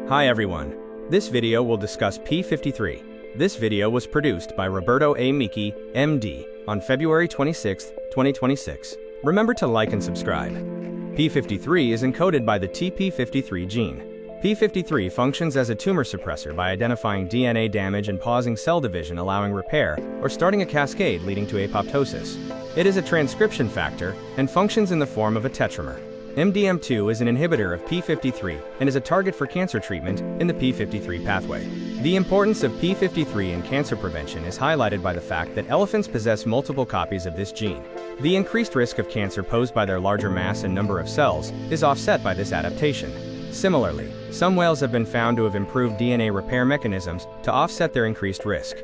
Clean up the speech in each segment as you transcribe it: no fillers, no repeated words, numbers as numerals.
Hi everyone. This video will discuss p53. This video was produced by Roberto A. Miki, MD, on February 26, 2026. Remember to like and subscribe. p53 is encoded by the TP53 gene. p53 functions as a tumor suppressor by identifying DNA damage and pausing cell division, allowing repair, or starting a cascade leading to apoptosis. It is a transcription factor and functions in the form of a tetramer. MDM2 is an inhibitor of p53 and is a target for cancer treatment in the p53 pathway. The importance of p53 in cancer prevention is highlighted by the fact that elephants possess multiple copies of this gene. The increased risk of cancer posed by their larger mass and number of cells is offset by this adaptation. Similarly, some whales have been found to have improved DNA repair mechanisms to offset their increased risk.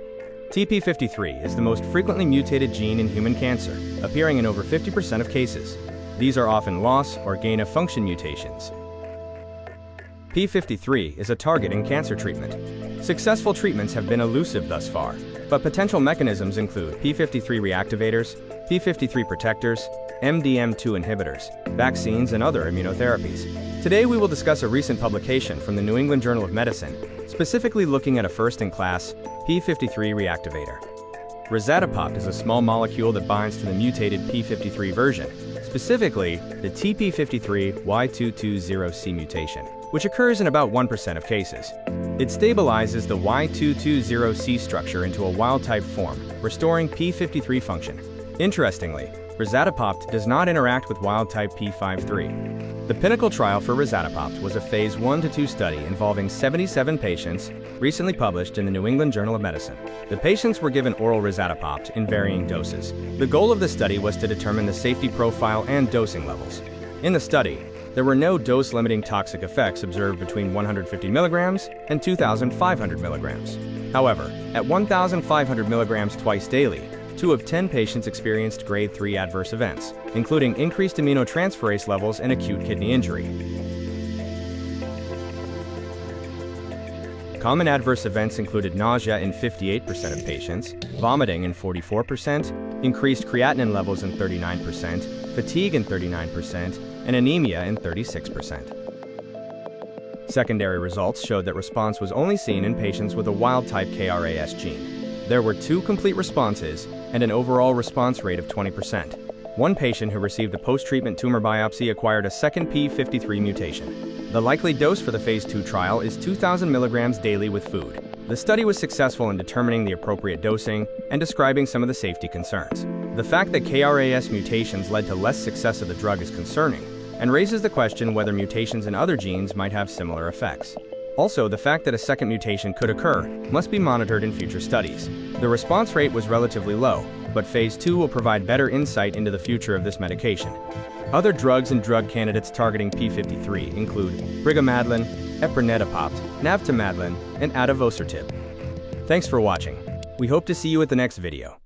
TP53 is the most frequently mutated gene in human cancer, appearing in over 50% of cases. These are often loss or gain of function mutations. p53 is a target in cancer treatment. Successful treatments have been elusive thus far, but potential mechanisms include p53 reactivators, p53 protectors, MDM2 inhibitors, vaccines, and other immunotherapies. Today we will discuss a recent publication from the New England Journal of Medicine, specifically looking at a first-in-class p53 reactivator. Rezatapopt is a small molecule that binds to the mutated p53 version, specifically the TP53Y220C mutation, which occurs in about 1% of cases. It stabilizes the Y220C structure into a wild-type form, restoring p53 function. Interestingly, Rezatapopt does not interact with wild-type p53. The pinnacle trial for Rezatapopt was a phase 1-2 study involving 77 patients, recently published in the New England Journal of Medicine. The patients were given oral Rezatapopt in varying doses. The goal of the study was to determine the safety profile and dosing levels. In the study, there were no dose-limiting toxic effects observed between 150 milligrams and 2,500 milligrams. However, at 1,500 milligrams twice daily, 2 of 10 patients experienced grade 3 adverse events, including increased aminotransferase levels and acute kidney injury. Common adverse events included nausea in 58% of patients, vomiting in 44%, increased creatinine levels in 39%, fatigue in 39%, and anemia in 36%. Secondary results showed that response was only seen in patients with a wild-type KRAS gene. There were 2 complete responses and an overall response rate of 20%. One patient who received a post-treatment tumor biopsy acquired a second p53 mutation. The likely dose for the phase 2 trial is 2,000 milligrams daily with food. The study was successful in determining the appropriate dosing and describing some of the safety concerns. The fact that KRAS mutations led to less success of the drug is concerning and raises the question whether mutations in other genes might have similar effects. Also, the fact that a second mutation could occur must be monitored in future studies. The response rate was relatively low, but phase 2 will provide better insight into the future of this medication. Other drugs and drug candidates targeting p53 include brigamadlin, eprinetapopt, navtemadlin, and adavosertib. Thanks for watching. We hope to see you at the next video.